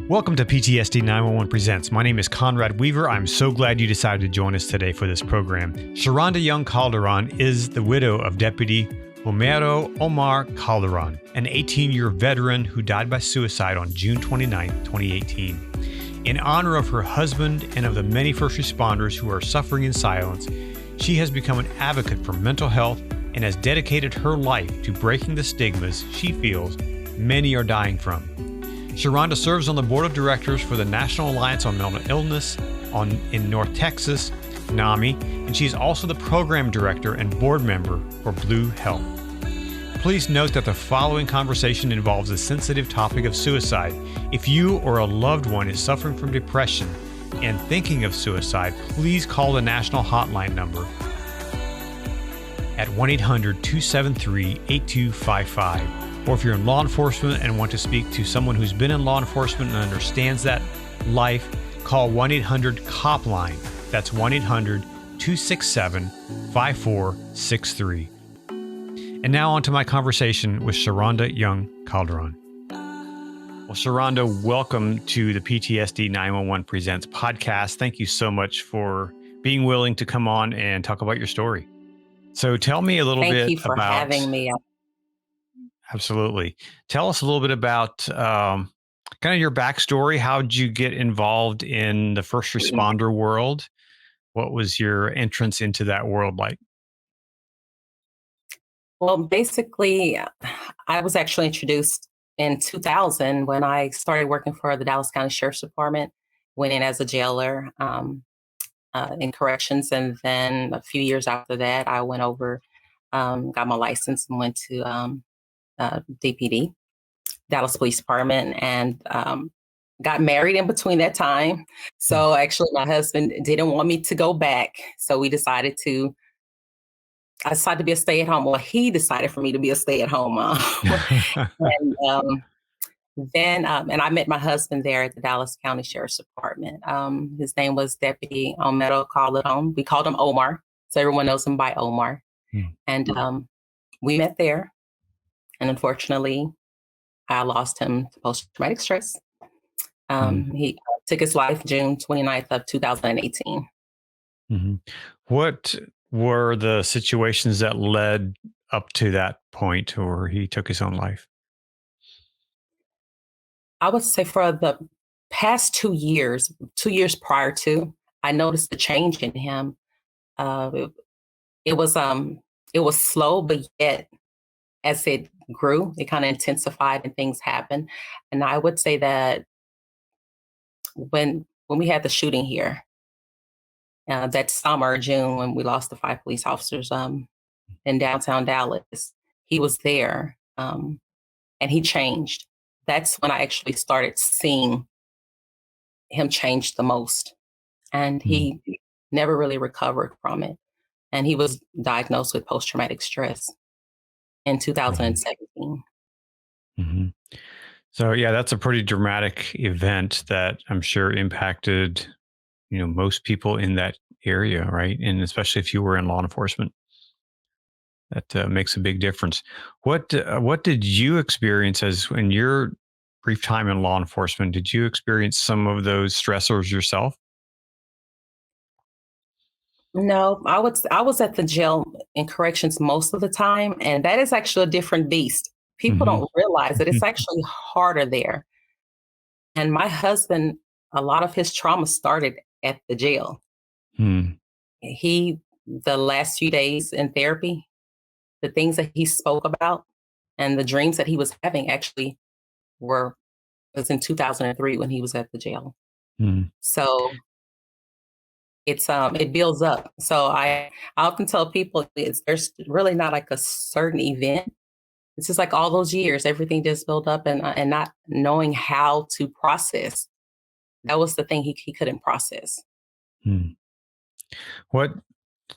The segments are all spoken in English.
Welcome to PTSD 911 Presents. My name is Conrad Weaver. I'm so glad you decided to join us today for this program. ShaRonda Young Calderon is the widow of Deputy Homero Calderon, an 18-year veteran who died by suicide on June 29, 2018. In honor of her husband and of the many first responders who are suffering in silence, she has become an advocate for mental health and has dedicated her life to breaking the stigmas she feels many are dying from. ShaRonda serves on the board of directors for the National Alliance on Mental Illness in North Texas, NAMI, and she is also the program director and board member for Blue H.E.L.P. Please note that the following conversation involves a sensitive topic of suicide. If you or a loved one is suffering from depression and thinking of suicide, please call the national hotline number at 1-800-273-8255. Or if you're in law enforcement and want to speak to someone who's been in law enforcement and understands that life, call 1-800-COP-LINE. That's 1-800-267-5463. And now on to my conversation with ShaRonda Young Calderon. Well, ShaRonda, welcome to the PTSD 911 Presents podcast. Thank you so much for being willing to come on and talk about your story. So tell me a little bit about... Thank you for having me. Absolutely. Tell us a little bit about kind of your backstory. How did you get involved in the first responder world? What was your entrance into that world like? Well, basically, I was actually introduced in 2000 when I started working for the Dallas County Sheriff's Department, went in as a jailer in corrections. And then a few years after that, I went over, got my license and went to DPD, Dallas Police Department, and got married in between that time. So actually my husband didn't want me to go back. So I decided to be a stay-at-home. Well, he decided for me to be a stay-at-home mom. and I met my husband there at the Dallas County Sheriff's Department. His name was Deputy Homero Calderon. We called him Omar. So everyone knows him by Omar. And we met there. And unfortunately, I lost him to post-traumatic stress. He took his life June 29th of 2018. Mm-hmm. What were the situations that led up to that point where he took his own life? I would say for the past 2 years prior to, I noticed a change in him. It was slow, but yet as it grew, it kind of intensified and things happened. And I would say that when we had the shooting here, that summer, June, when we lost the 5 police officers in downtown Dallas, he was there and he changed. That's when I actually started seeing him change the most. And he never really recovered from it. And he was diagnosed with post-traumatic stress in 2017. Mm-hmm. So yeah, that's a pretty dramatic event that I'm sure impacted, most people in that area, right? And especially if you were in law enforcement, that makes a big difference. What did you experience as in your brief time in law enforcement? Did you experience some of those stressors yourself? No, I was at the jail in corrections most of the time, and that is actually a different beast. People don't realize that it's actually harder there. And my husband, a lot of his trauma started at the jail. The last few days in therapy, the things that he spoke about and the dreams that he was having actually was in 2003 when he was at the jail. So it builds up. So I often tell people there's really not like a certain event. It's just like all those years, everything just built up and not knowing how to process. That was the thing he couldn't process.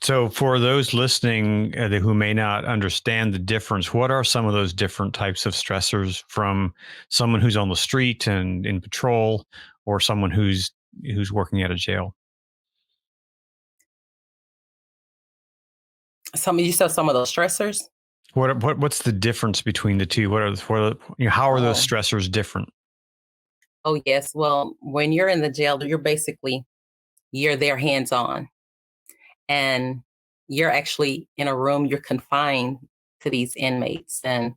So for those listening who may not understand the difference, what are some of those different types of stressors from someone who's on the street and in patrol or someone who's working at a jail? You said some of those stressors? What's the difference between the two? How are those stressors different? Oh, yes. Well, when you're in the jail, you're there hands on, and you're actually in a room, you're confined to these inmates, and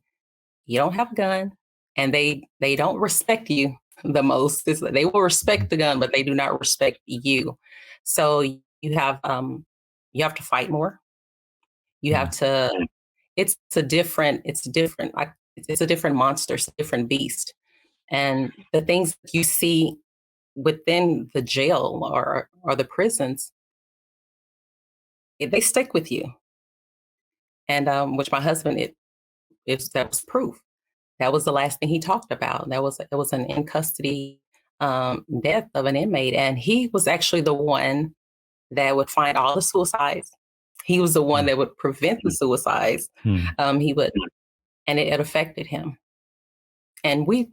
you don't have a gun, and they don't respect you the most. They will respect the gun, but they do not respect you. So you have to fight more. You have to. It's a different monster. It's a different beast, and the things that you see within the jail or the prisons, they stick with you. And which my husband, that was proof. That was the last thing he talked about. It was an in custody death of an inmate, and he was actually the one that would find all the suicides. He was the one that would prevent the suicides. He would, and it affected him. And we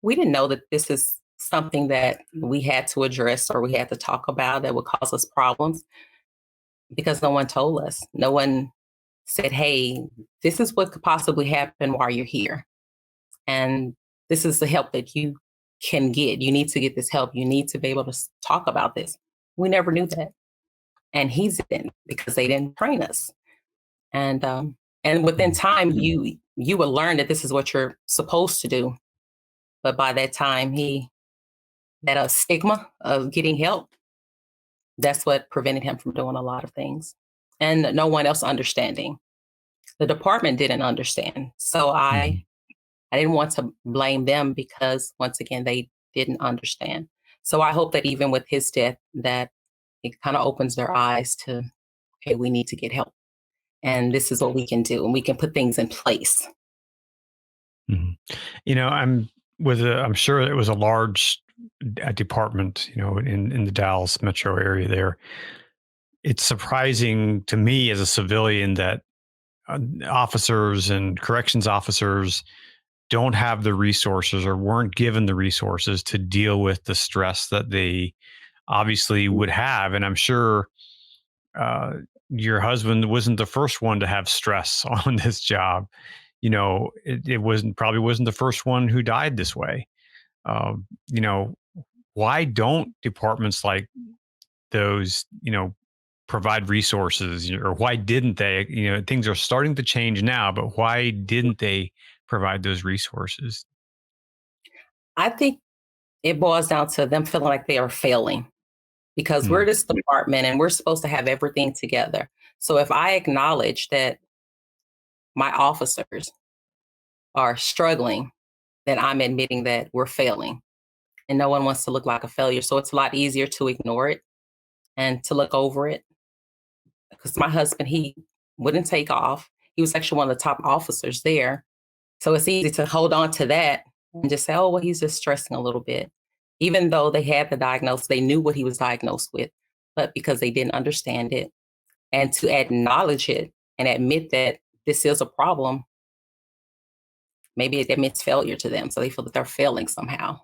didn't know that this is something that we had to address or we had to talk about that would cause us problems, because no one told us. No one said, "Hey, this is what could possibly happen while you're here. And this is the help that you can get. You need to get this help. You need to be able to talk about this." We never knew that. And he didn't, because they didn't train us. And within time, you will learn that this is what you're supposed to do. But by that time, that a stigma of getting help, that's what prevented him from doing a lot of things. And no one else understanding. The department didn't understand. So I didn't want to blame them, because once again, they didn't understand. So I hope that even with his death, that it kind of opens their eyes to, hey, we need to get help. And this is what we can do. And we can put things in place. You know, I'm sure it was a large department, you know, in the Dallas metro area there. It's surprising to me as a civilian that officers and corrections officers don't have the resources or weren't given the resources to deal with the stress that they obviously would have. And I'm sure your husband wasn't the first one to have stress on this job. You know, it probably wasn't the first one who died this way. You know, why don't departments like those, you know, provide resources, or why didn't they? You know, things are starting to change now, but why didn't they provide those resources? I think it boils down to them feeling like they are failing, because we're this department and we're supposed to have everything together. So if I acknowledge that my officers are struggling, then I'm admitting that we're failing. And no one wants to look like a failure. So it's a lot easier to ignore it and to look over it. Because my husband, he wouldn't take off. He was actually one of the top officers there. So it's easy to hold on to that and just say, oh, well, he's just stressing a little bit. Even though they had the diagnosis, they knew what he was diagnosed with, but because they didn't understand it, and to acknowledge it and admit that this is a problem, maybe it admits failure to them. So they feel that they're failing somehow.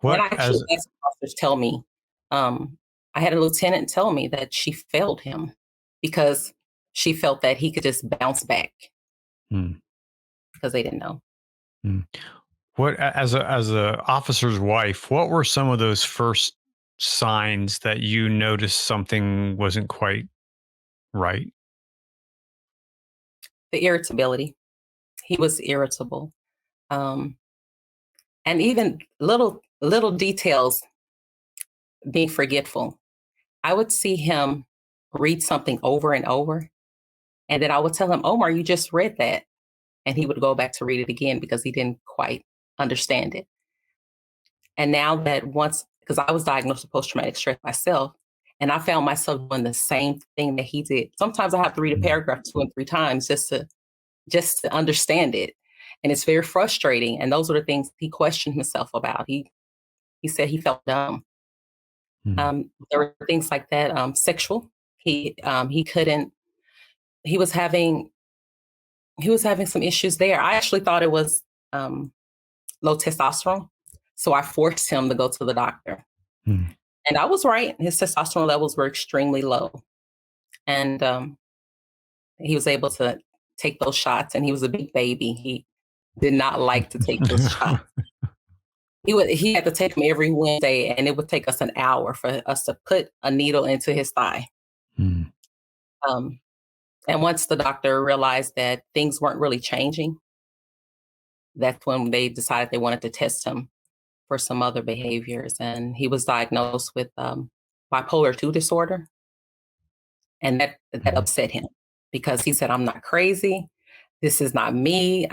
What And actually, as officers tell me, I had a lieutenant tell me that she failed him because she felt that he could just bounce back, because they didn't know. What, as a officer's wife, what were some of those first signs that you noticed something wasn't quite right? The irritability. He was irritable. And even little details, being forgetful. I would see him read something over and over, and then I would tell him, Omar, you just read that. And he would go back to read it again because he didn't quite understand it. And now that because I was diagnosed with post-traumatic stress myself, and I found myself doing the same thing that he did. Sometimes I have to read a paragraph 2 and 3 times just to understand it. And it's very frustrating. And those are the things he questioned himself about. He said he felt dumb. There were things like that. Sexual. He couldn't. He was having some issues there. I actually thought it was low testosterone, so I forced him to go to the doctor. And I was right. His testosterone levels were extremely low, and he was able to take those shots. And he was a big baby. He did not like to take those shots. He had to take him every Wednesday, and it would take us an hour for us to put a needle into his thigh. Mm. Um, and once the doctor realized that things weren't really changing, that's when they decided they wanted to test him for some other behaviors. And he was diagnosed with bipolar 2 disorder. And that Mm. upset him because he said, I'm not crazy. This is not me.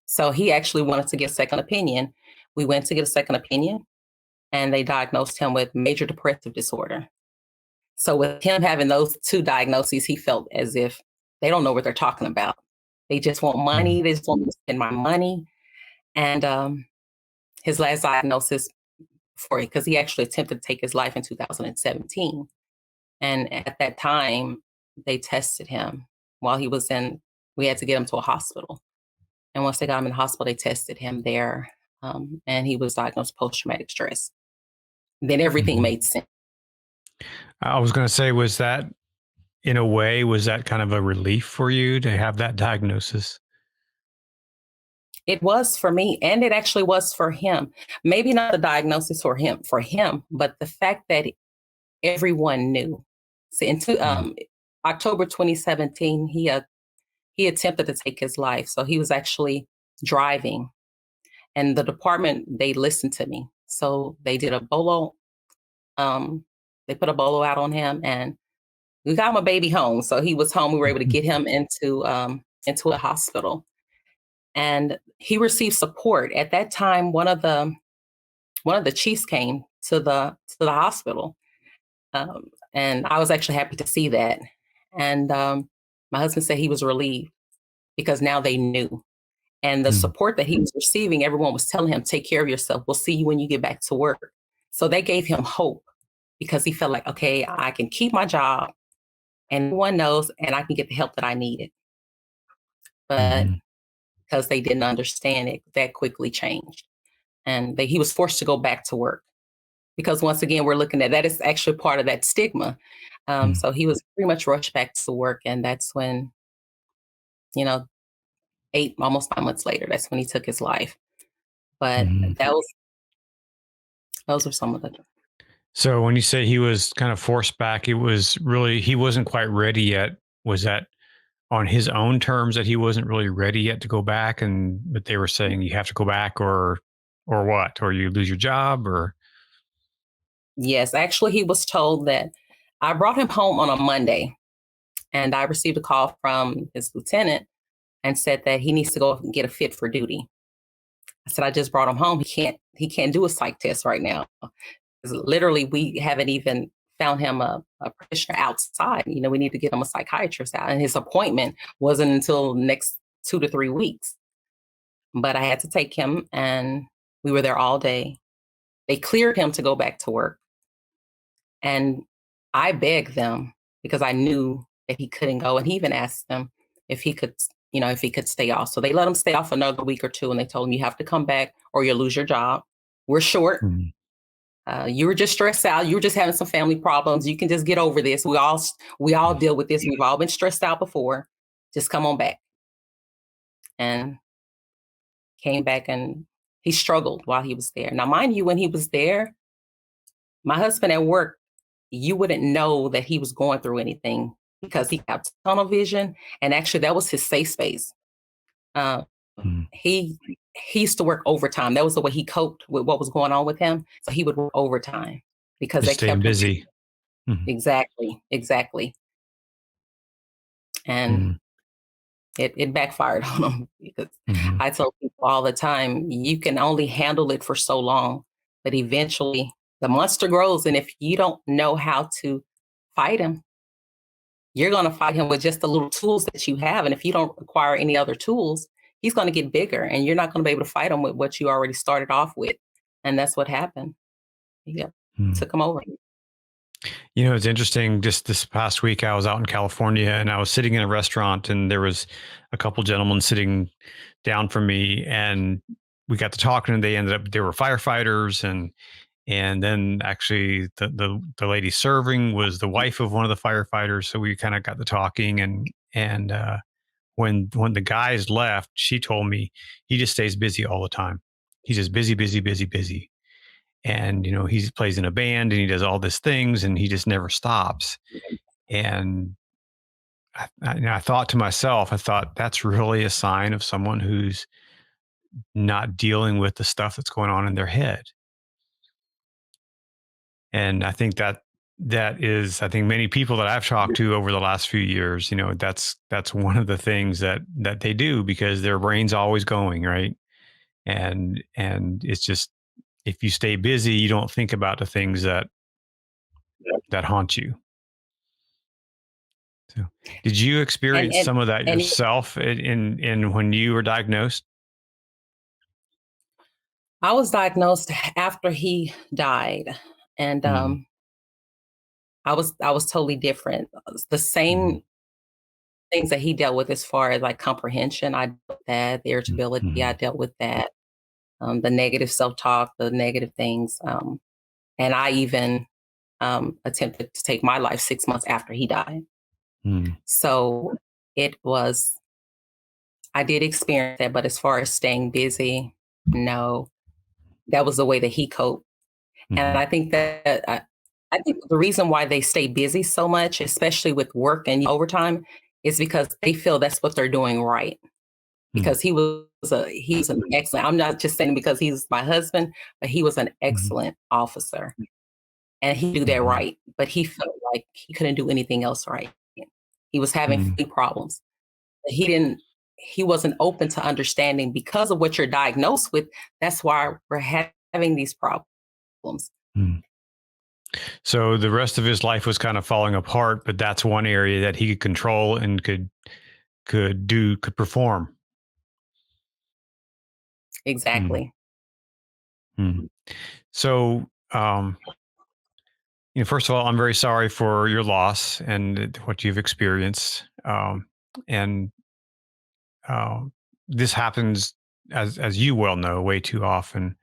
So he actually wanted to get a second opinion. We went to get a second opinion, and they diagnosed him with major depressive disorder. So with him having those two diagnoses, he felt as if they don't know what they're talking about. They just want money. Mm. They just want me to spend my money. And his last diagnosis for it, because he actually attempted to take his life in 2017. And at that time, they tested him while he was in, we had to get him to a hospital. And once they got him in the hospital, they tested him there. And he was diagnosed post-traumatic stress. Then everything Mm. made sense. I was going to say, was that in a way, was that kind of a relief for you to have that diagnosis? It was for me, and it actually was for him. Maybe not the diagnosis for him, but the fact that everyone knew. So Mm. October 2017, he attempted to take his life. So he was actually driving, and the department, they listened to me. So they did a bolo. They put a bolo out on him, and we got my baby home. So he was home. We were able to get him into a hospital, and he received support. At that time, one of the chiefs came to the hospital, and I was actually happy to see that. And my husband said he was relieved because now they knew. And the Mm. support that he was receiving, everyone was telling him, take care of yourself. We'll see you when you get back to work. So they gave him hope because he felt like, okay, I can keep my job and everyone knows, and I can get the help that I needed. But Mhm. because they didn't understand it, that quickly changed. And he was forced to go back to work because once again, we're looking at that is actually part of that stigma. Mm. So he was pretty much rushed back to work. And that's when, you know, almost 9 months later, that's when he took his life. But Mhm. those are some of the. So when you say he was kind of forced back, it was really, he wasn't quite ready yet. Was that on his own terms that he wasn't really ready yet to go back, and but they were saying you have to go back, or what, or you lose your job, or? Yes, actually, he was told that I brought him home on a Monday, and I received a call from his lieutenant and said that he needs to go and get a fit for duty. I said, I just brought him home. He can't do a psych test right now. 'Cause literally, we haven't even found him a practitioner outside. We need to get him a psychiatrist out. And his appointment wasn't until next 2 to 3 weeks. But I had to take him, and we were there all day. They cleared him to go back to work. And I begged them because I knew that he couldn't go. And he even asked them if he could stay off. So they let him stay off another week or two. And they told him, you have to come back or you'll lose your job. We're short. Mhm. You were just stressed out. You were just having some family problems. You can just get over this. We all deal with this. We've all been stressed out before. Just come on back. And came back, and he struggled while he was there. Now, mind you, when he was there, my husband at work, you wouldn't know that he was going through anything because he got tunnel vision, and actually that was his safe space. Uh, Mhm. he used to work overtime. That was the way he coped with what was going on with him. So he would work overtime because Just that staying kept him busy. Mhm. exactly. And Mhm. it backfired on him because Mhm. I tell people all the time, you can only handle it for so long, but eventually the monster grows. And if you don't know how to fight him, you're going to fight him with just the little tools that you have. And if you don't acquire any other tools, he's going to get bigger, and you're not going to be able to fight him with what you already started off with. And that's what happened. Yeah. Mhm. Took him over. It's interesting. Just this past week, I was out in California and I was sitting in a restaurant, and there was a couple gentlemen sitting down from me, and we got to talking, and they were firefighters, and then actually the lady serving was the wife of one of the firefighters. So we kind of got to talking, and when the guys left, she told me he just stays busy all the time. just busy, busy, busy, busy. And, he plays in a band and he does all these things and he just never stops. And I thought to myself, that's really a sign of someone who's not dealing with the stuff that's going on in their head. And I think I think many people that I've talked to over the last few years, that's one of the things that they do because their brain's always going, right? And it's just, if you stay busy, you don't think about the things that haunt you. So, did you experience and some of that and yourself in when you were diagnosed? I was diagnosed after he died, and Mm, I was totally different. The mm, same things that he dealt with as far as like comprehension, I dealt with that. The mm, irritability, I mm, dealt with that. The negative self-talk, the negative things, and I even attempted to take my life 6 months after he died. mm, So it was, I did experience that, but as far as staying busy, no, that was the way that he coped. And mhm, I think that I think the reason why they stay busy so much, especially with work and overtime, is because they feel that's what they're doing right. mm, Because he's an excellent. I'm not just saying because he's my husband, but he was an mhm, excellent officer, and he do that mhm, right. But he felt like he couldn't do anything else right. He was having mm. family problems. He didn't. He wasn't open to understanding because of what you're diagnosed with. That's why we're having these problems. Mm. So the rest of his life was kind of falling apart, but that's one area that he could control and could perform. Mm, Exactly. mm. So, first of all, I'm very sorry for your loss and what you've experienced. And this happens, as you well know, way too often.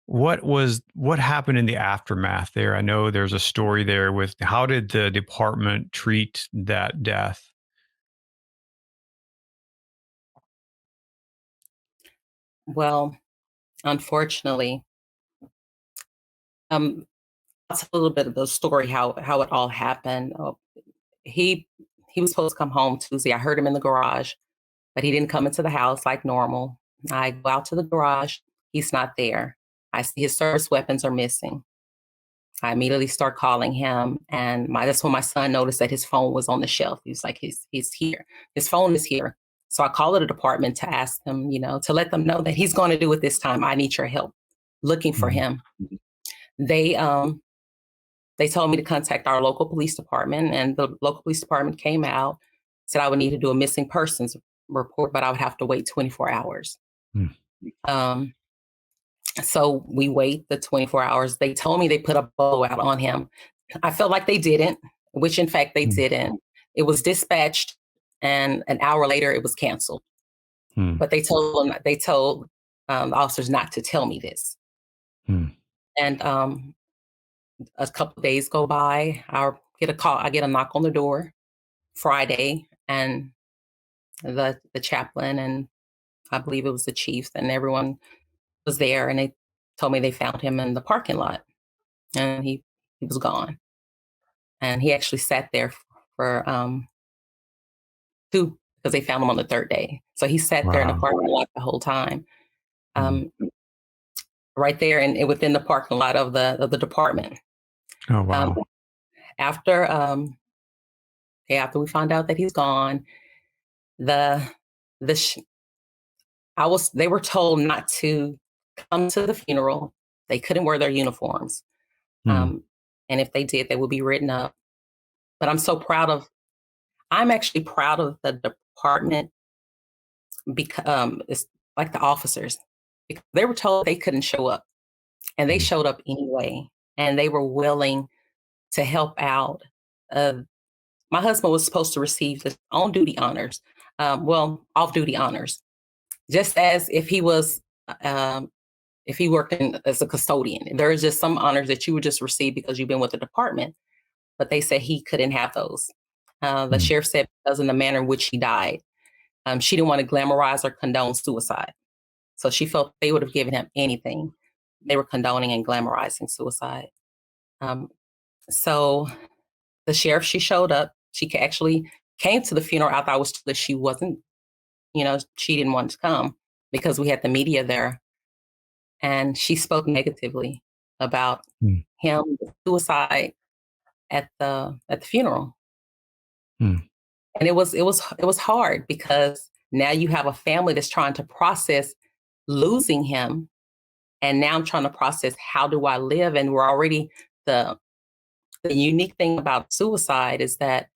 What happened in the aftermath there? I know there's a story there with how did the department treat that death? Well, unfortunately, um, that's a little bit of the story how it all happened. He he was supposed to come home Tuesday. I heard him in the garage, but he didn't come into the house like normal. I go out to the garage. He's not there. I see his service weapons are missing. I immediately start calling him, and that's when my son noticed that his phone was on the shelf. He's like, he's here. His phone is here. So I called the department to ask them, to let them know that he's going to do it this time. I need your help looking for Mm, him. They they told me to contact our local police department, and the local police department came out, said I would need to do a missing persons report, but I would have to wait 24 hours. mm, Um, so we wait the 24 hours. They told me they put a blowout on him. I felt like they didn't, which in fact they mm, didn't. It was dispatched, and an hour later it was canceled. mm, But they told the officers not to tell me this. mm, And a couple of days go by. I get a call. I get a knock on the door Friday, and the chaplain and I believe it was the chief and everyone was there, and they told me they found him in the parking lot, and he was gone. And he actually sat there for two because they found him on the third day. So he sat there in the wow. parking lot the whole time, Mm. um, right there and within the parking lot of the department. Oh, Um, wow. after after we found out that he's gone, the the sh- they were told not to come to the funeral. They couldn't wear their uniforms. Mm, Um, and if they did, they would be written up. But I'm actually proud of the department because it's like the officers, because they were told they couldn't show up and they mm, showed up anyway. And they were willing to help out. Uh, my husband was supposed to receive his on duty honors, off duty honors, just as if he worked as a custodian. There is just some honors that you would just receive because you've been with the department, but they said he couldn't have those. The mm, sheriff said because in the manner in which he died, she didn't want to glamorize or condone suicide. So she felt they would have given him anything. They were condoning and glamorizing suicide. Um, so the sheriff, she showed up. She actually came to the funeral after I was told that she wasn't, she didn't want to come because we had the media there. And she spoke negatively about Mm. him, suicide at the funeral. Mm. And it was hard because now you have a family that's trying to process losing him. And now I'm trying to process, how do I live? And we're already, the unique thing about suicide is that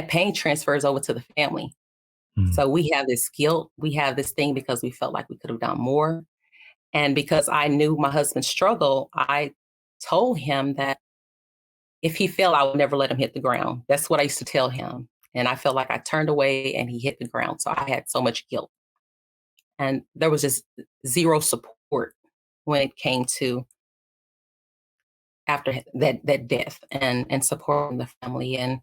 pain transfers over to the family. Mm. So we have this guilt, we have this thing because we felt like we could have done more. And because I knew my husband's struggle, I told him that if he fell, I would never let him hit the ground. That's what I used to tell him. And I felt like I turned away and he hit the ground. So I had so much guilt. And there was just zero support when it came to after that death, and supporting the family, and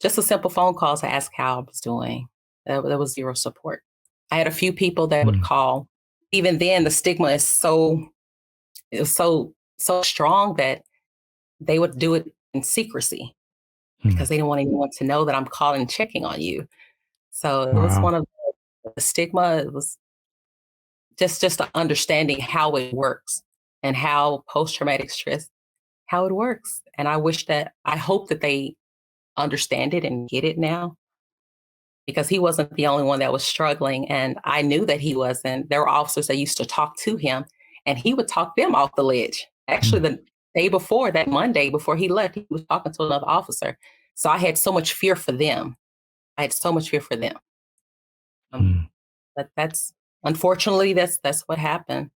just a simple phone call to ask how I was doing. There was zero support. I had a few people that would Mm. call. Even then, the stigma is it was so strong that they would do it in secrecy Mm. because they didn't want anyone to know that I'm calling and checking on you. So it was Wow. one of the stigma. It was just understanding how it works and how post-traumatic stress, how it works. And I hope that they understand it and get it now, because he wasn't the only one that was struggling. And I knew that he wasn't. There were officers that used to talk to him and he would talk them off the ledge. Actually, Mm. the day before, that Monday before he left, he was talking to another officer. So I had so much fear for them. I had so much fear for them. Mm. But unfortunately, that's what happened.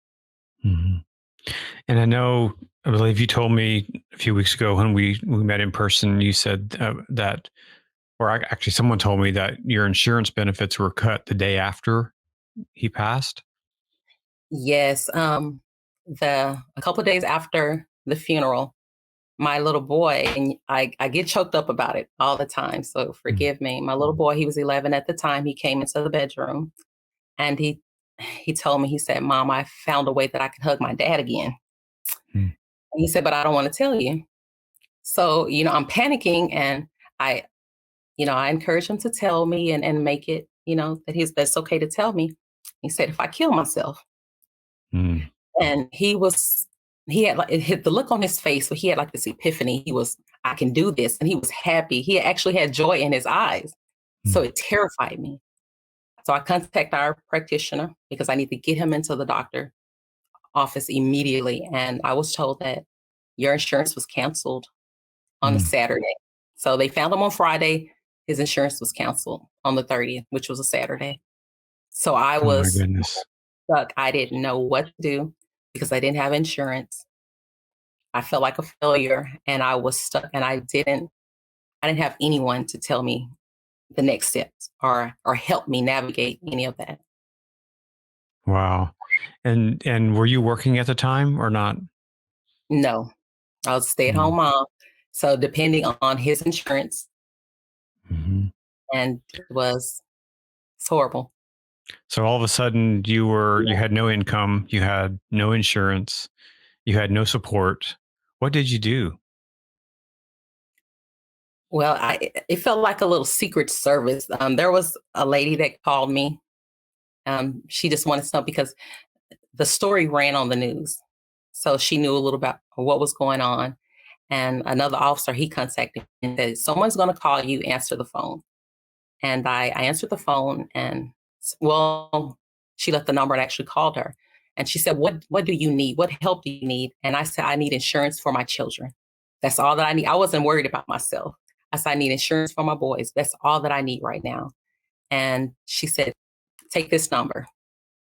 Mm-hmm. And I believe you told me a few weeks ago when we met in person, you said that, or actually someone told me that your insurance benefits were cut the day after he passed. Yes. A couple of days after the funeral, my little boy, and I get choked up about it all the time, so Mm. forgive me. My little boy, he was 11 at the time. He came into the bedroom and he told me, he said, "Mom, I found a way that I can hug my dad again." Mm. And he said, "But I don't want to tell you." So, I'm panicking, and I, I encourage him to tell me, and make it, that's okay to tell me. He said, "If I kill myself." Mm. And he had like the look on his face. So he had like this epiphany. I can do this. And he was happy. He actually had joy in his eyes. So Mm. it terrified me. So I contacted our practitioner because I need to get him into the doctor office immediately. And I was told that your insurance was canceled on a Mm. Saturday. So they found him on Friday. His insurance was canceled on the 30th, which was a Saturday. So I Oh my was goodness. stuck. I didn't know what to do because I didn't have insurance. I felt like a failure, and I was stuck, and I didn't have anyone to tell me the next steps, or help me navigate any of that. Wow. And were you working at the time or not? No, I was a Mm. stay-at-home mom. So depending on his insurance, Hmm. and it's horrible. So all of a sudden you had no income, you had no insurance, you had no support. What did you do? Well, it felt like a little secret service. There was a lady that called me. She just wanted to know because the story ran on the news. So she knew a little about what was going on. And another officer, he contacted me and said, "Someone's going to call you, answer the phone." And I answered the phone, and well, she left the number and actually called her. And she said, what do you need? What help do you need? And I said, "I need insurance for my children. That's all that I need." I wasn't worried about myself. I said, "I need insurance for my boys. That's all that I need right now." And she said, "Take this number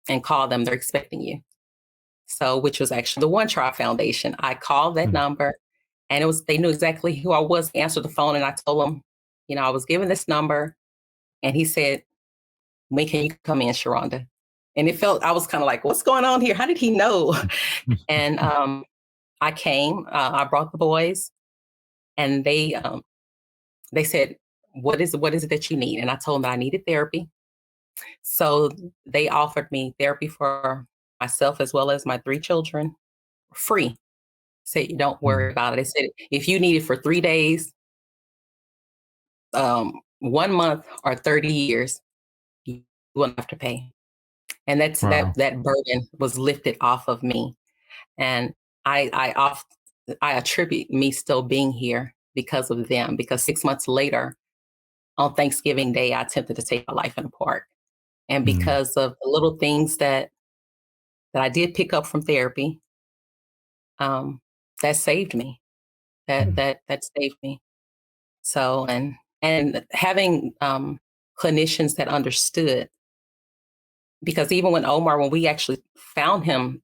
and call them. They're expecting you." So, which was actually the One Tribe Foundation. I called that Mm. number, and they knew exactly who I was, answered the phone, and I told them, I was given this number, and he said, "When can you come in, ShaRonda?" And I was kind of like, what's going on here? How did he know? And I came, I brought the boys, and they said, what is it that you need? And I told them that I needed therapy. So they offered me therapy for myself as well as my 3 children free. Say, don't worry about it. They said, if you need it for 3 days, 1 month, or 30 years, you will have to pay. And Wow. that burden was lifted off of me. And I I attribute me still being here because of them. Because 6 months later, on Thanksgiving Day, I attempted to take my life in a park. And Mm. because of the little things that I did pick up from therapy, um, that saved me. Mm. That saved me. So and having clinicians that understood, because even when we actually found him,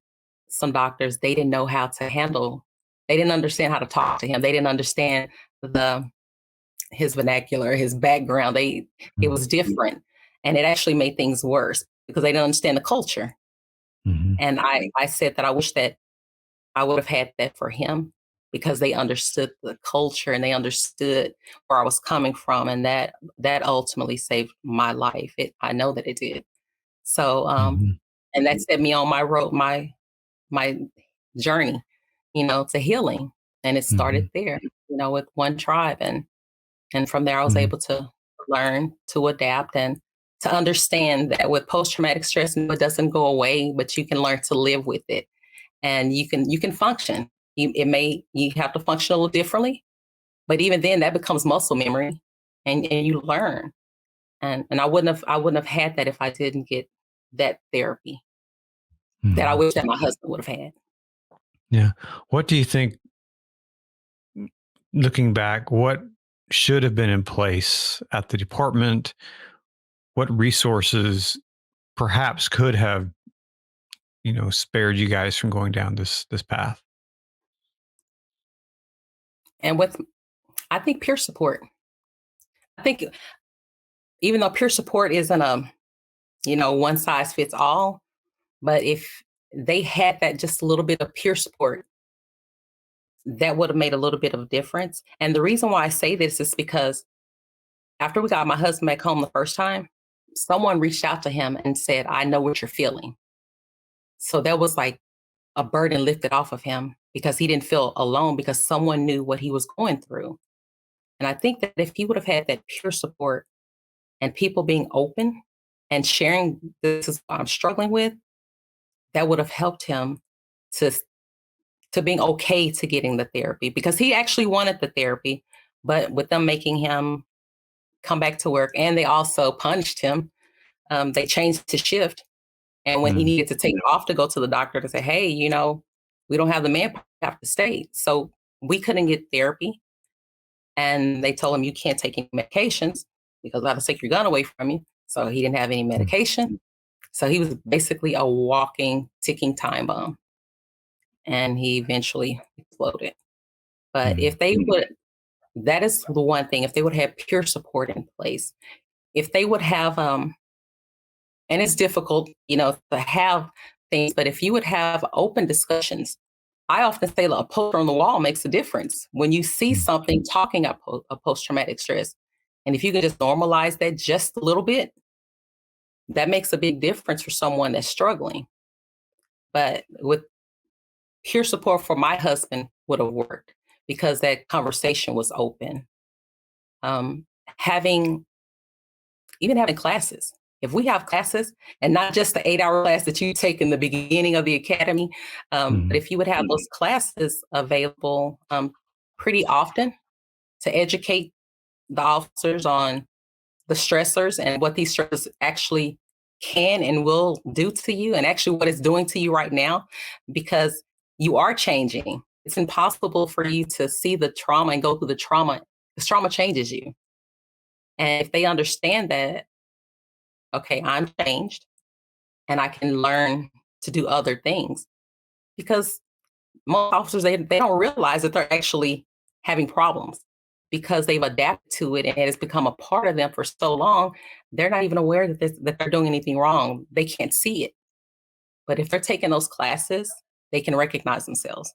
some doctors, they didn't know how to handle. They didn't understand how to talk to him. They didn't understand the his vernacular, his background. It Mm. was different, and it actually made things worse because they didn't understand the culture. Mhm. And I said that I wish that I would have had that for him because they understood the culture and they understood where I was coming from, and that ultimately saved my life. I know that it did. So, Mhm. and that set me on my road, my journey, to healing, and it started Mhm. there, with One Tribe, and from there I was Mhm. able to learn to adapt and to understand that with post traumatic stress, no, it doesn't go away, but you can learn to live with it, and you can function. You have to function a little differently, but even then, that becomes muscle memory, and you learn. And I wouldn't have had that if I didn't get that therapy that I Mhm. wish that my husband would have had. Yeah. What do you think, looking back, what should have been in place at the department? What resources perhaps could have, spared you guys from going down this path? And with, I think, peer support. I think even though peer support isn't one size fits all, but if they had that just a little bit of peer support, that would have made a little bit of a difference. And the reason why I say this is because after we got my husband back home the first time, someone reached out to him and said, I know what you're feeling. So that was like a burden lifted off of him because he didn't feel alone because someone knew what he was going through. And I think that if he would have had that peer support and people being open and sharing, this is what I'm struggling with, that would have helped him to being okay to getting the therapy, because he actually wanted the therapy, but with them making him come back to work, and they also punished him. They changed his shift, and when he Mm. needed to take off to go to the doctor to say, hey, we don't have the manpower to stay, so we couldn't get therapy. And they told him, you can't take any medications because that'll take your gun away from you. So he didn't have any Mm. medication. So he was basically a walking, ticking time bomb. And he eventually exploded. But Mm. if they would, that is the one thing, if they would have peer support in place, if they would have, and it's difficult, to have things, but if you would have open discussions, I often say that a poster on the wall makes a difference. When you see Mm. something talking about post traumatic stress, and if you can just normalize that just a little bit, that makes a big difference for someone that's struggling. But with peer support for my husband would have worked because that conversation was open. Um, having Even having classes. If we have classes and not just the 8-hour class that you take in the beginning of the academy, but Mhm. if you would have those classes available pretty often to educate the officers on the stressors and what these stressors actually can and will do to you, and actually what it's doing to you right now, because you are changing. It's impossible for you to see the trauma and go through the trauma, because trauma changes you. And if they understand that, okay, I'm changed and I can learn to do other things, because most officers, they don't realize that they're actually having problems because they've adapted to it and it's become a part of them for so long. They're not even aware that they're doing anything wrong. They can't see it. But if they're taking those classes, they can recognize themselves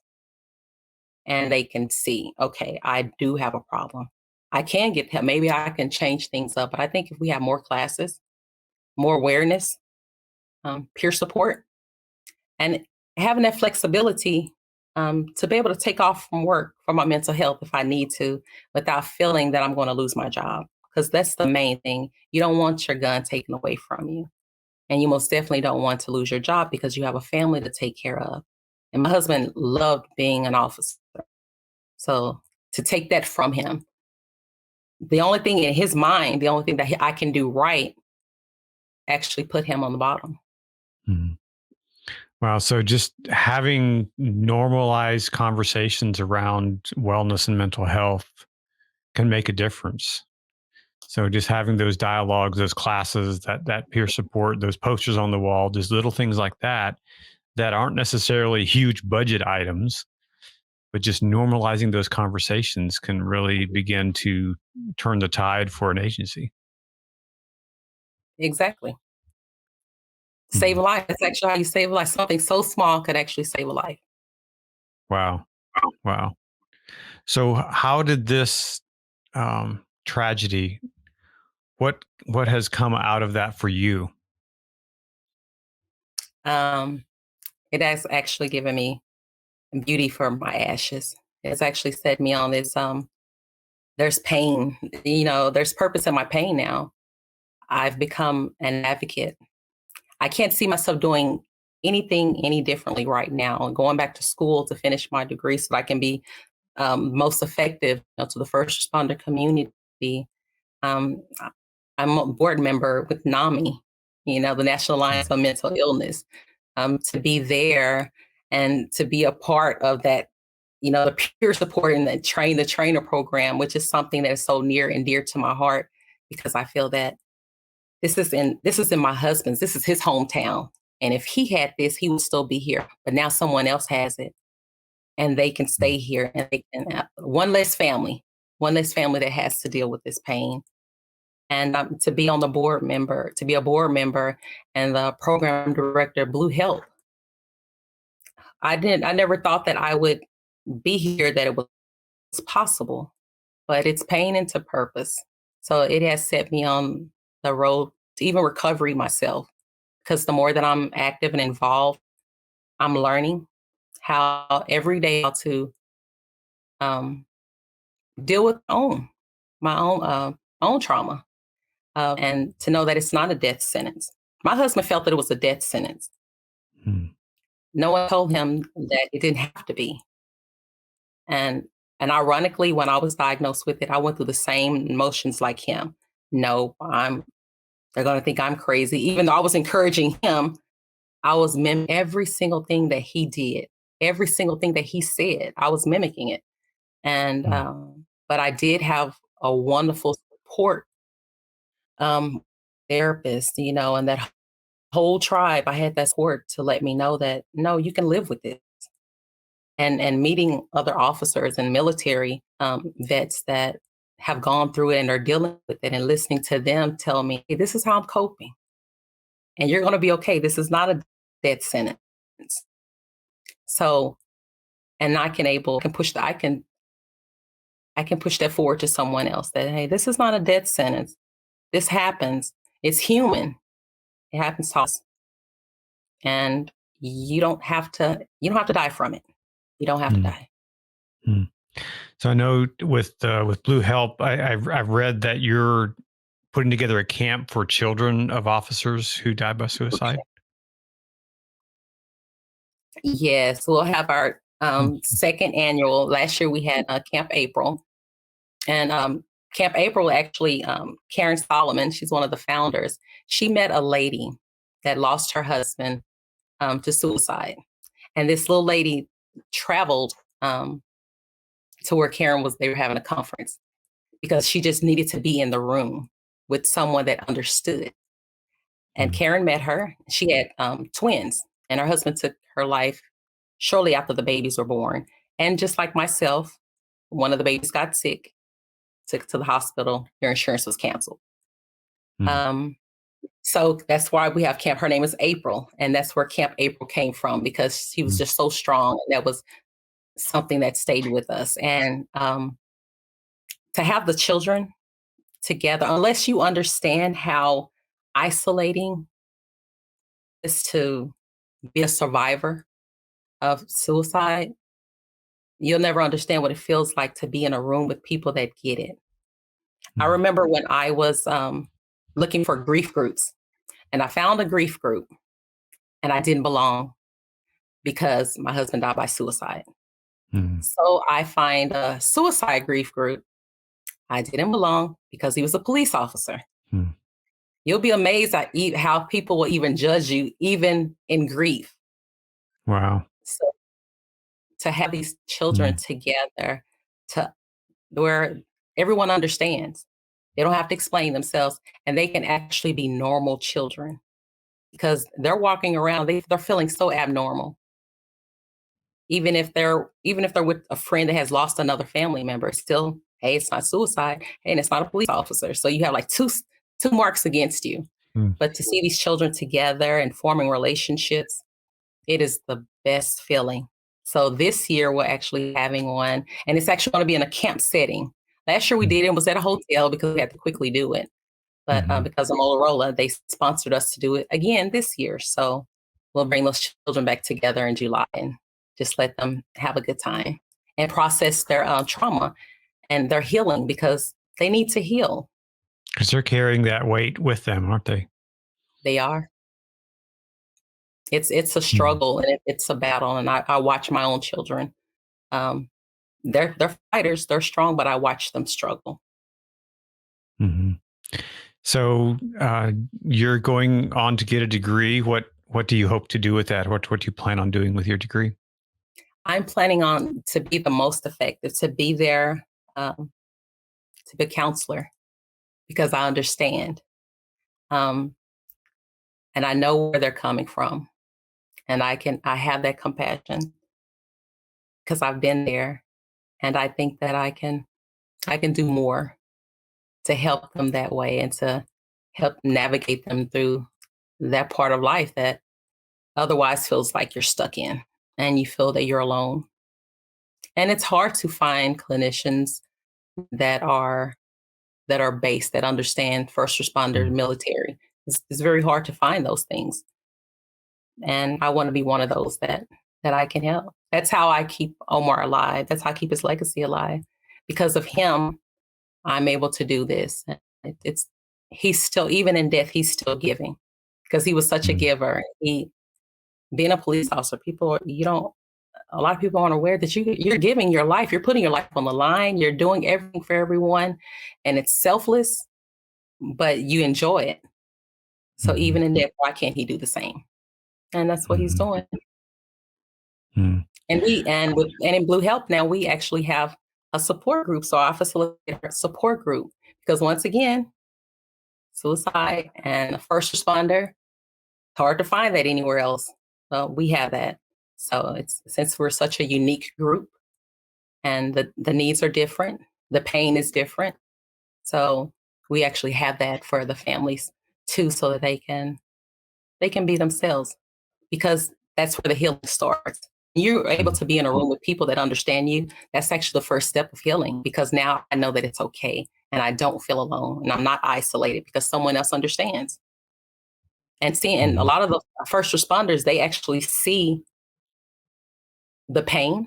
and they can see, okay, I do have a problem. I can get help. Maybe I can change things up. But I think if we have more classes, more awareness, peer support, and having that flexibility to be able to take off from work for my mental health if I need to, without feeling that I'm going to lose my job. Because that's the main thing. You don't want your gun taken away from you. And you most definitely don't want to lose your job because you have a family to take care of. And my husband loved being an officer. So to take that from him, the only thing in his mind, the only thing that I can do right, actually put him on the bottom. Mhm. Wow. So just having normalized conversations around wellness and mental health can make a difference. So just having those dialogues, those classes, that peer support, those posters on the wall, just little things like that that aren't necessarily huge budget items, but just normalizing those conversations can really begin to turn the tide for an agency. Exactly. Save Mhm. a life. That's actually how you save a life. Something so small could actually save a life. Wow. Wow. So how did this tragedy, what has come out of that for you? Um, it has actually given me beauty for my ashes. It's actually set me on this. There's pain, there's purpose in my pain now. I've become an advocate. I can't see myself doing anything any differently right now. Going back to school to finish my degree so I can be most effective to the first responder community. Um, I'm a board member with NAMI, the National Alliance Mm, on Mental Illness. To be there and to be a part of that, the peer support and the trainer program, which is something that is so near and dear to my heart, because I feel that this is in my husband's, this is his hometown. And if he had this, he would still be here. But now someone else has it and they can mm, stay here and they can have one less family that has to deal with this pain. And to be on the board member, to be a board member and the program director of Blue H.E.L.P. I never thought that I would be here, that it was possible, but it's pain into purpose. So it has set me on the road to even recovery myself. Because the more that I'm active and involved, I'm learning how every day how to um, deal with my own trauma, and to know that it's not a death sentence. My husband felt that it was a death sentence. mm, No one told him that it didn't have to be. And and ironically, when I was diagnosed with it, I went through the same emotions like him. No, they're going to think I'm crazy. Even though I was encouraging him, I was mimicking every single thing that he did, every single thing that he said. I was mimicking it. And mm, but I did have a wonderful support um, therapist, and that whole tribe. I had that support to let me know that no, you can live with it. And meeting other officers and military vets that have gone through it and are dealing with it, and listening to them tell me, hey, this is how I'm coping, and you're going to be okay. This is not a death sentence. So, and I can push that forward to someone else that, hey, this is not a death sentence. This happens. It's human. It happens to us. And you don't have to die from it. You don't have to mm, die. mm. So I know with Blue Help, I've read that you're putting together a camp for children of officers who died by suicide. Yes, we'll have our Mm, second annual. Last year we had Camp April, and Camp April actually, Karen Solomon, she's one of the founders. She met a lady that lost her husband to suicide, and this little lady traveled to where Karen was. They were having a conference because she just needed to be in the room with someone that understood. And mm, Karen met her. She had twins, and her husband took her life shortly after the babies were born. And just like myself, one of the babies got sick, took to the hospital. Your insurance was canceled. mm, Um, so that's why we have camp. Her name is April, and that's where Camp April came from because she was mm, just so strong. That was something that stayed with us. And to have the children together, unless you understand how isolating is to be a survivor of suicide, you'll never understand what it feels like to be in a room with people that get it. I remember when I was looking for grief groups, and I found a grief group, and I didn't belong because my husband died by suicide. Mm. So I find a suicide grief group. I didn't belong because he was a police officer. Mm. You'll be amazed at how people will even judge you, even in grief. Wow. So to have these children together, to where everyone understands, they don't have to explain themselves, and they can actually be normal children because they're walking around, they're feeling so abnormal. Even if they're with a friend that has lost another family member, it's still, hey, it's not suicide, and it's not a police officer. So you have like two marks against you. Mm. But to see these children together and forming relationships, it is the best feeling. So this year we're actually having one, and it's actually going to be in a camp setting. Last year we did it was at a hotel because we had to quickly do it. But because of Motorola, they sponsored us to do it again this year. So we'll bring those children back together in July and just let them have a good time and process their trauma and their healing because they need to heal. Because they're carrying that weight with them, aren't they? They are. It's a struggle and it's a battle. And I watch my own children. They're fighters. They're strong, but I watch them struggle. Mm-hmm. So you're going on to get a degree. What do you hope to do with that? What do you plan on doing with your degree? I'm planning on to be the most effective, to be there, to be a counselor, because I understand. And I know where they're coming from. And I have that compassion because I've been there. And I think that I can do more to help them that way and to help navigate them through that part of life that otherwise feels like you're stuck in and you feel that you're alone. And it's hard to find clinicians that are based, that understand first responder, military. It's very hard to find those things. And I want to be one of those that I can help. That's how I keep Omar alive. That's how I keep his legacy alive. Because of him, I'm able to do this. He's still, even in death, he's still giving because he was such a giver. Being a police officer, a lot of people aren't aware that you're giving your life. You're putting your life on the line. You're doing everything for everyone, and it's selfless, but you enjoy it. So even in death, why can't he do the same? And that's what he's doing. And in Blue H.E.L.P. now we actually have a support group. So I facilitate a support group because once again, suicide and a first responder, it's hard to find that anywhere else. We have that. So since we're such a unique group and the needs are different, the pain is different. So we actually have that for the families too, so that they can be themselves, because that's where the healing starts. You're able to be in a room with people that understand you. That's actually the first step of healing, because now I know that it's okay and I don't feel alone and I'm not isolated because someone else understands. And a lot of the first responders, they actually see the pain,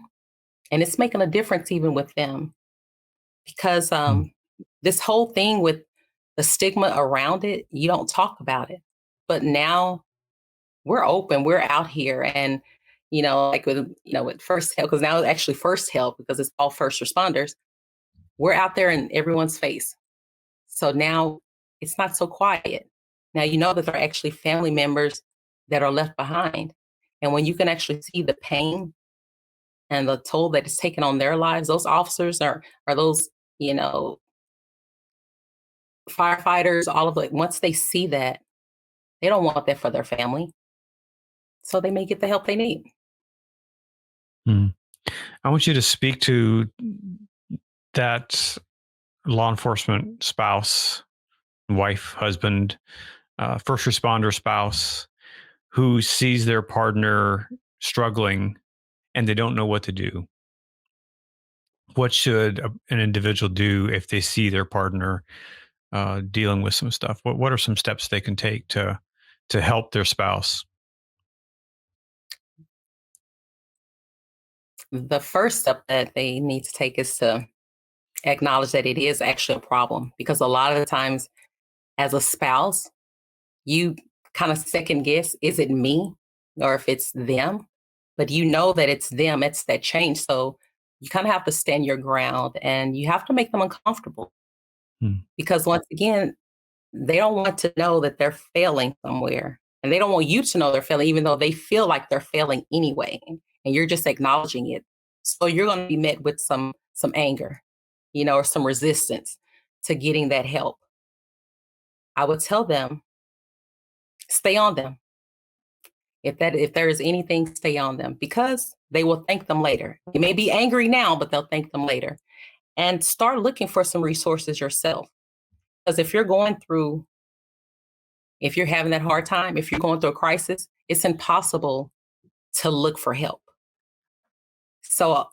and it's making a difference even with them, because this whole thing with the stigma around it, you don't talk about it. But now we're open, we're out here, and like with First Help, because now it's actually First Help because it's all first responders. We're out there in everyone's face. So now it's not so quiet. Now you know that there are actually family members that are left behind. And when you can actually see the pain and the toll that it's taken on their lives, those officers are those, firefighters, all of it, once they see that, they don't want that for their family. So they may get the help they need. I want you to speak to that law enforcement spouse, wife, husband, first responder spouse who sees their partner struggling and they don't know what to do. What should an individual do if they see their partner dealing with some stuff? What are some steps they can take to help their spouse? The first step that they need to take is to acknowledge that it is actually a problem, because a lot of the times as a spouse, you kind of second guess, is it me or if it's them? But you know that it's them, it's that change. So you kind of have to stand your ground and you have to make them uncomfortable, Hmm. because once again, they don't want to know that they're failing somewhere. And they don't want you to know they're failing, even though they feel like they're failing anyway. And you're just acknowledging it. So you're going to be met with some anger, or some resistance to getting that help. I would tell them, stay on them. If there is anything, stay on them, because they will thank them later. You may be angry now, but they'll thank them later. And start looking for some resources yourself. Because if you're having that hard time, if you're going through a crisis, it's impossible to look for help. So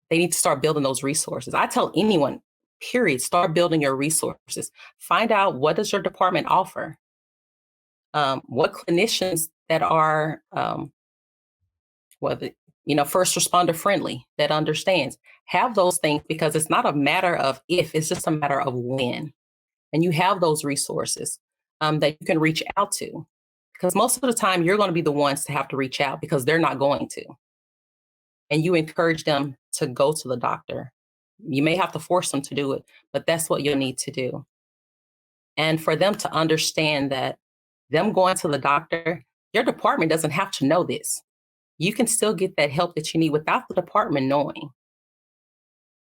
they need to start building those resources. I tell anyone, period, start building your resources. Find out, what does your department offer? What clinicians that are first responder friendly, that understands. Have those things, because it's not a matter of if, it's just a matter of when. And you have those resources that you can reach out to, because most of the time you're going to be the ones to have to reach out, because they're not going to. And you encourage them to go to the doctor. You may have to force them to do it, but that's what you'll need to do. And for them to understand that them going to the doctor, your department doesn't have to know this. You can still get that help that you need without the department knowing.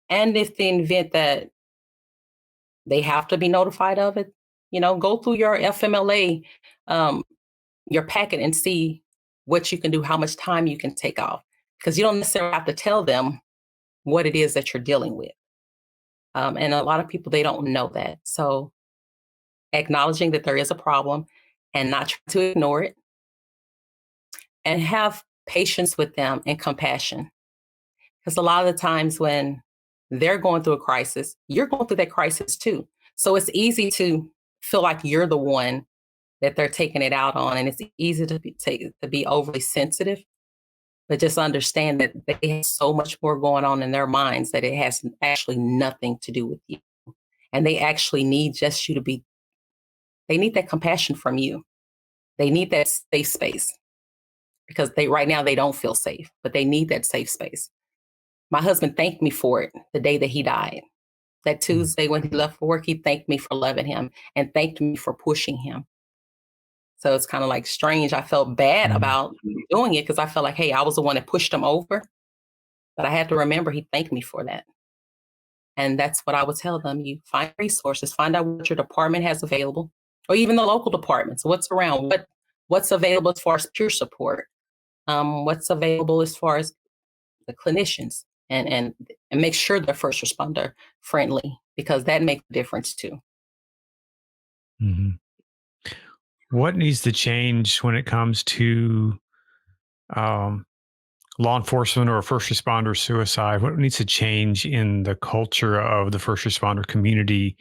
And if the event that they have to be notified of it, go through your FMLA, your packet, and see what you can do, how much time you can take off. Because you don't necessarily have to tell them what it is that you're dealing with. And a lot of people, they don't know that. So acknowledging that there is a problem and not trying to ignore it, and have patience with them and compassion. Because a lot of the times when they're going through a crisis, you're going through that crisis too. So it's easy to feel like you're the one that they're taking it out on. And it's easy to be overly sensitive. But just understand that they have so much more going on in their minds that it has actually nothing to do with you. And they actually need just you to be, they need that compassion from you. They need that safe space, because right now they don't feel safe, but they need that safe space. My husband thanked me for it the day that he died. That Tuesday when he left for work, he thanked me for loving him and thanked me for pushing him. So it's kind of like strange. I felt bad about doing it, because I felt like, hey, I was the one that pushed him over. But I had to remember he thanked me for that. And that's what I would tell them. You find resources, find out what your department has available, or even the local departments, what's around, what's available as far as peer support, what's available as far as the clinicians, and make sure they're first responder friendly, because that makes a difference too. Mm-hmm. What needs to change when it comes to law enforcement or first responder suicide? What needs to change in the culture of the first responder community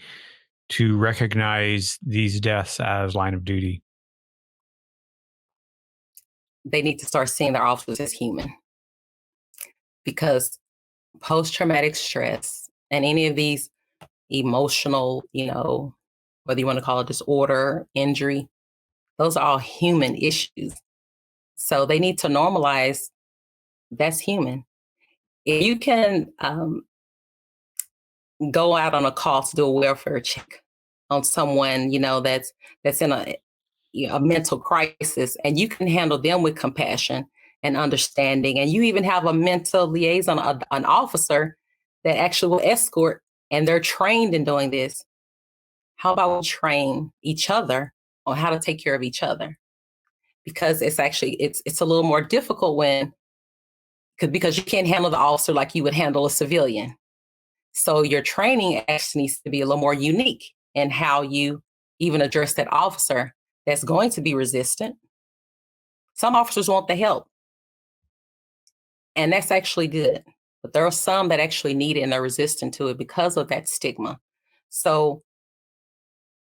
to recognize these deaths as line of duty? They need to start seeing their officers as human, because post-traumatic stress and any of these emotional, whether you want to call it disorder, injury, those are all human issues. So they need to normalize that's human. If you can go out on a call to do a welfare check on someone, that's in a mental crisis, and you can handle them with compassion and understanding, and you even have a mental liaison, an officer that actually will escort, and they're trained in doing this. How about we train each other on how to take care of each other? Because it's a little more difficult because you can't handle the officer like you would handle a civilian. So your training actually needs to be a little more unique in how you even address that officer that's going to be resistant. Some officers want the help, and that's actually good. But there are some that actually need it and they're resistant to it because of that stigma. So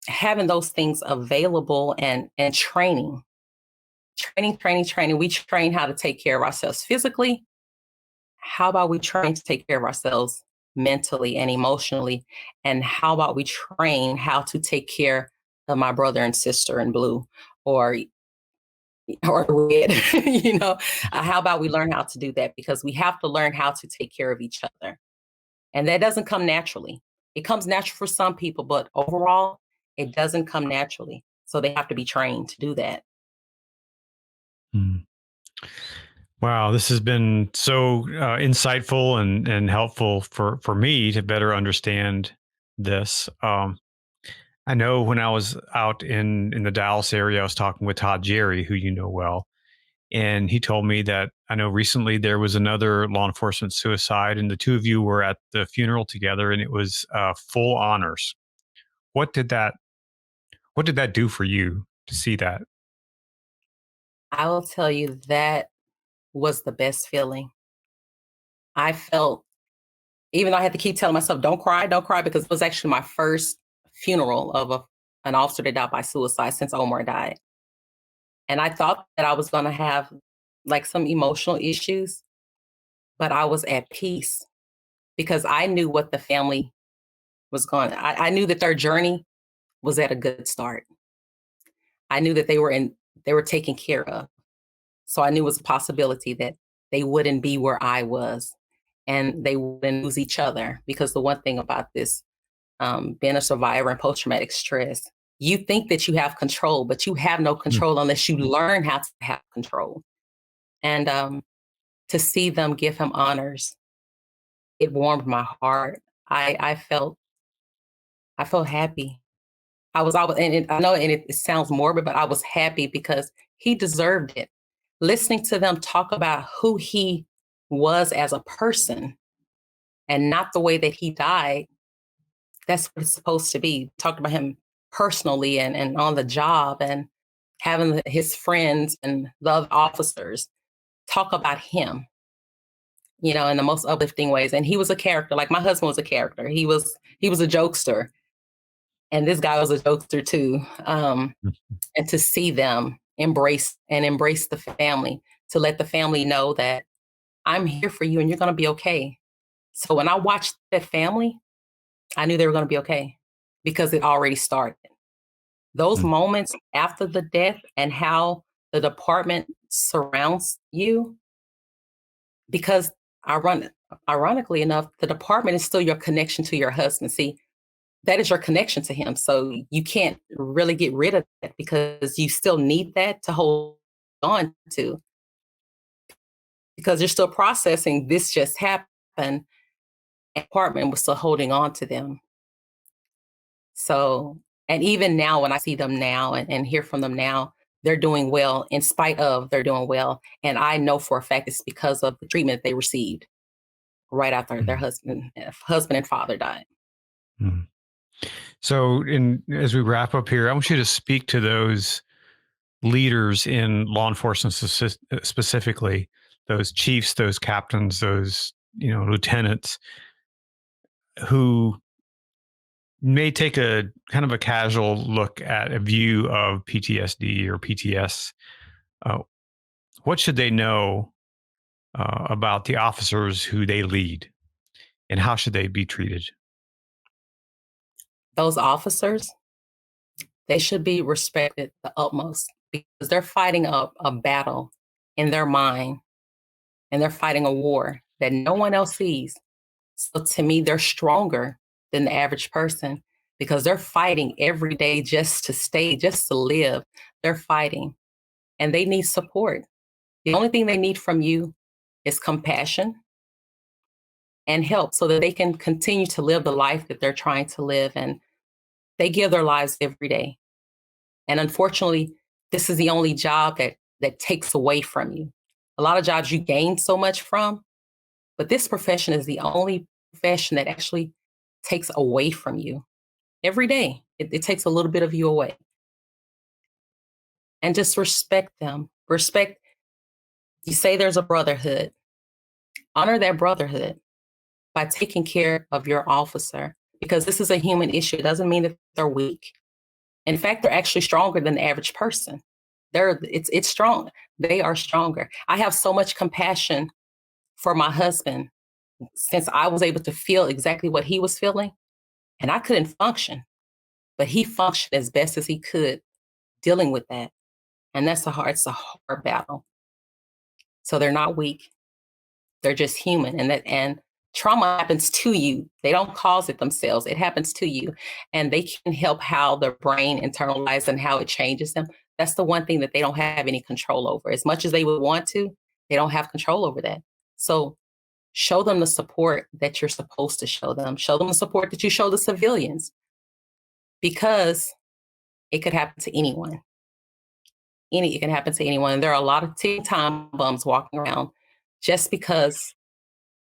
having those things available and training. We train how to take care of ourselves physically, how about we train to take care of ourselves mentally and emotionally? And how about we train how to take care of my brother and sister in blue or red? How about we learn how to do that? Because we have to learn how to take care of each other. And that doesn't come naturally. It comes natural for some people, but overall, it doesn't come naturally. So they have to be trained to do that. Mm. Wow, this has been so insightful and helpful for me to better understand this. I know when I was out in the Dallas area, I was talking with Todd Jerry, who you know well, and he told me that I know recently there was another law enforcement suicide, and the two of you were at the funeral together, and it was full honors. What did that What did that do for you to see that? I will tell you that was the best feeling. I felt, even though I had to keep telling myself, don't cry, because it was actually my first funeral of an officer that died by suicide since Omar died. And I thought that I was going to have like some emotional issues, but I was at peace because I knew what the family was going. I knew that their journey was at a good start. I knew that they were taken care of. So I knew it was a possibility that they wouldn't be where I was and they wouldn't lose each other. Because the one thing about this, being a survivor and post-traumatic stress, you think that you have control, but you have no Mm. control unless you learn how to have control. And to see them give him honors, it warmed my heart. I felt happy. I know, and it sounds morbid, but I was happy because he deserved it. Listening to them talk about who he was as a person and not the way that he died, that's what it's supposed to be. Talked about him personally and on the job and having his friends and the other officers talk about him, in the most uplifting ways. And he was a character, like my husband was a character. He was a jokester, and this guy was a jokester too. And to see them embrace the family, to let the family know that I'm here for you and you're going to be okay. So when I watched that family, I knew they were going to be okay because it already started. Those Mm. moments after the death and how the department surrounds you, because ironically enough, the department is still your connection to your husband. See, that is your connection to him. So you can't really get rid of that because you still need that to hold on to, because you're still processing this just happened. Department was still holding on to them. So, and even now when I see them now and hear from them now, they're doing well in spite of they're doing well. And I know for a fact it's because of the treatment they received right after their Mm. husband and father died. Mm. So, as we wrap up here, I want you to speak to those leaders in law enforcement, specifically those chiefs, those captains, those lieutenants who may take a kind of a casual look at a view of PTSD or PTS. Uh, what should they know about the officers who they lead, and how should they be treated? Those officers, they should be respected the utmost because they're fighting a battle in their mind, and they're fighting a war that no one else sees. So to me, they're stronger than the average person because they're fighting every day just to stay, just to live. They're fighting and they need support. The only thing they need from you is compassion and help so that they can continue to live the life that they're trying to live. And they give their lives every day. And unfortunately, this is the only job that takes away from you. A lot of jobs you gain so much from, but this profession is the only profession that actually takes away from you every day. It takes a little bit of you away. And just respect them. Respect, you say there's a brotherhood. Honor that brotherhood by taking care of your officer because this is a human issue. It doesn't mean that they're weak. In fact, they're actually stronger than the average person. It's strong. They are stronger. I have so much compassion for my husband, since I was able to feel exactly what he was feeling, and I couldn't function, but he functioned as best as he could dealing with that. And it's a hard battle. So they're not weak. They're just human. And trauma happens to you. They don't cause it themselves. It happens to you. And they can help how their brain internalizes and how it changes them. That's the one thing that they don't have any control over. As much as they would want to, they don't have control over that. So show them the support that you're supposed to show them. Show them the support that you show the civilians, because it could happen to anyone. It can happen to anyone. There are a lot of teen time bums walking around just because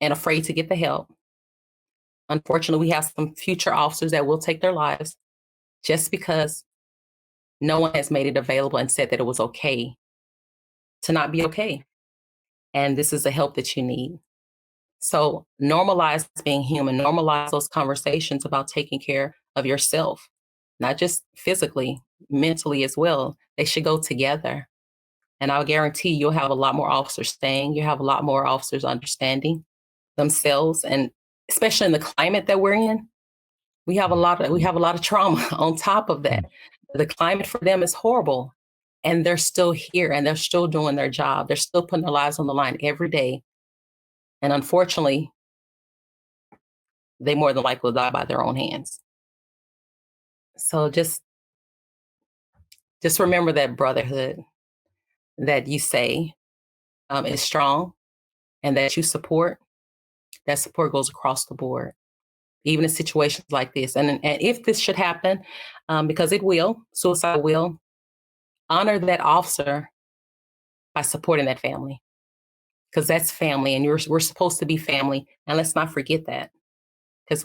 and afraid to get the help. Unfortunately, we have some future officers that will take their lives just because no one has made it available and said that it was okay to not be okay. And this is the help that you need. So normalize being human, normalize those conversations about taking care of yourself, not just physically, mentally as well. They should go together. And I'll guarantee you'll have a lot more officers staying. You have a lot more officers understanding themselves, and especially in the climate that we're in, we have a lot of trauma on top of that. The climate for them is horrible, and they're still here and they're still doing their job. They're still putting their lives on the line every day. And unfortunately, they more than likely will die by their own hands. So just remember that brotherhood that you say is strong and that you support. That support goes across the board, even in situations like this. And if this should happen, because it will, suicide will, honor that officer by supporting that family, because that's family, and we're supposed to be family. And let's not forget that, because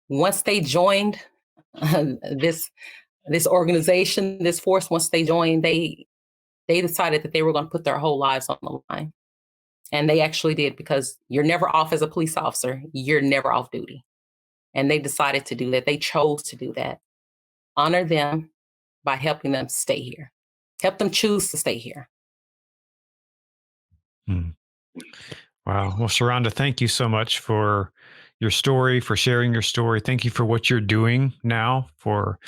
once they joined this organization, this force, once they joined, they decided that they were going to put their whole lives on the line. And they actually did, because you're never off as a police officer. You're never off duty. And they decided to do that. They chose to do that. Honor them by helping them stay here. Help them choose to stay here. Wow. Well, ShaRonda, thank you so much for your story, for sharing your story. Thank you for what you're doing now for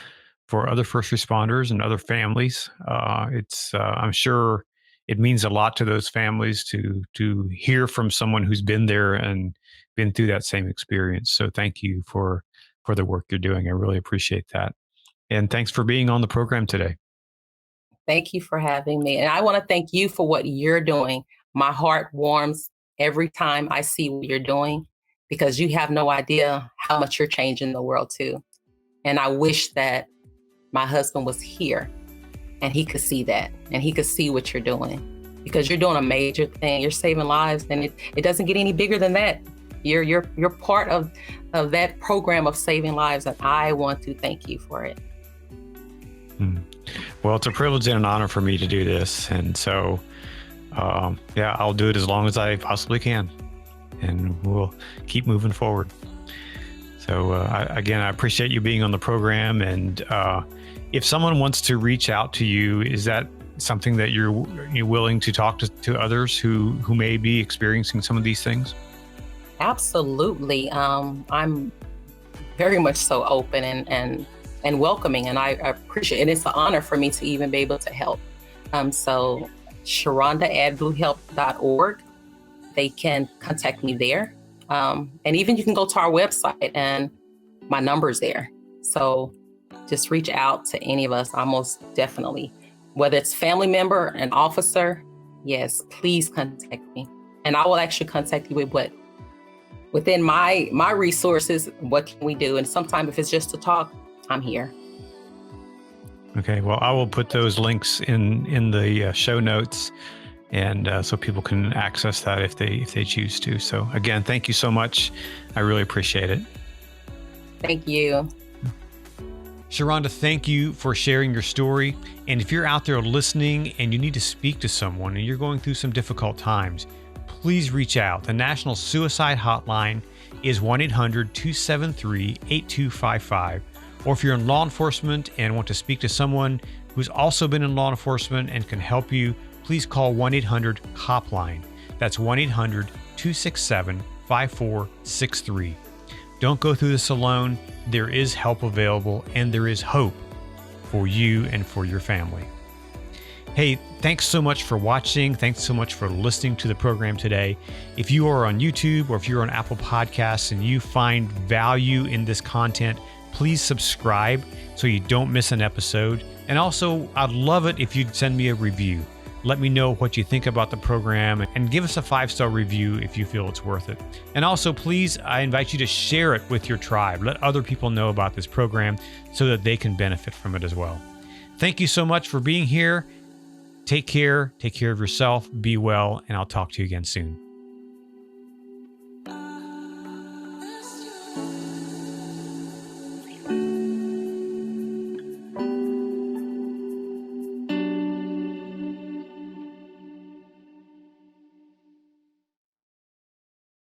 other first responders and other families. I'm sure it means a lot to those families to hear from someone who's been there and been through that same experience. So thank you for the work you're doing. I really appreciate that. And thanks for being on the program today. Thank you for having me. And I want to thank you for what you're doing. My heart warms every time I see what you're doing, because you have no idea how much you're changing the world too. And I wish that my husband was here and he could see that, and he could see what you're doing, because you're doing a major thing. You're saving lives, and it doesn't get any bigger than that. You're part of that program of saving lives, and I want to thank you for it. Well, it's a privilege and an honor for me to do this, and so I'll do it as long as I possibly can, and we'll keep moving forward. So again, I appreciate you being on the program, and if someone wants to reach out to you, is that something that you're willing to talk to others who may be experiencing some of these things? Absolutely. I'm very much so open and welcoming, and I appreciate it. And it's an honor for me to even be able to help. So ShaRonda at BlueH.org, they can contact me there. And even you can go to our website, and my number's there. So just reach out to any of us. I most definitely, whether it's family member, an officer, yes, please contact me. And I will actually contact you with what within my resources, what can we do? And sometimes if it's just to talk, I'm here. Okay, well, I will put those links in the show notes, and so people can access that if they choose to. So again, thank you so much. I really appreciate it. Thank you. ShaRonda, thank you for sharing your story. And if you're out there listening and you need to speak to someone and you're going through some difficult times, please reach out. The National Suicide Hotline is 1-800-273-8255. Or if you're in law enforcement and want to speak to someone who's also been in law enforcement and can help you, please call 1-800-HOPLINE. That's 1-800-267-5463. Don't go through this alone. There is help available, and there is hope for you and for your family. Hey, thanks so much for watching. Thanks so much for listening to the program today. If you are on YouTube or if you're on Apple Podcasts and you find value in this content, please subscribe so you don't miss an episode. And also, I'd love it if you'd send me a review. Let me know what you think about the program and give us a 5-star review if you feel it's worth it. And also, please, I invite you to share it with your tribe. Let other people know about this program so that they can benefit from it as well. Thank you so much for being here. Take care of yourself, be well, and I'll talk to you again soon.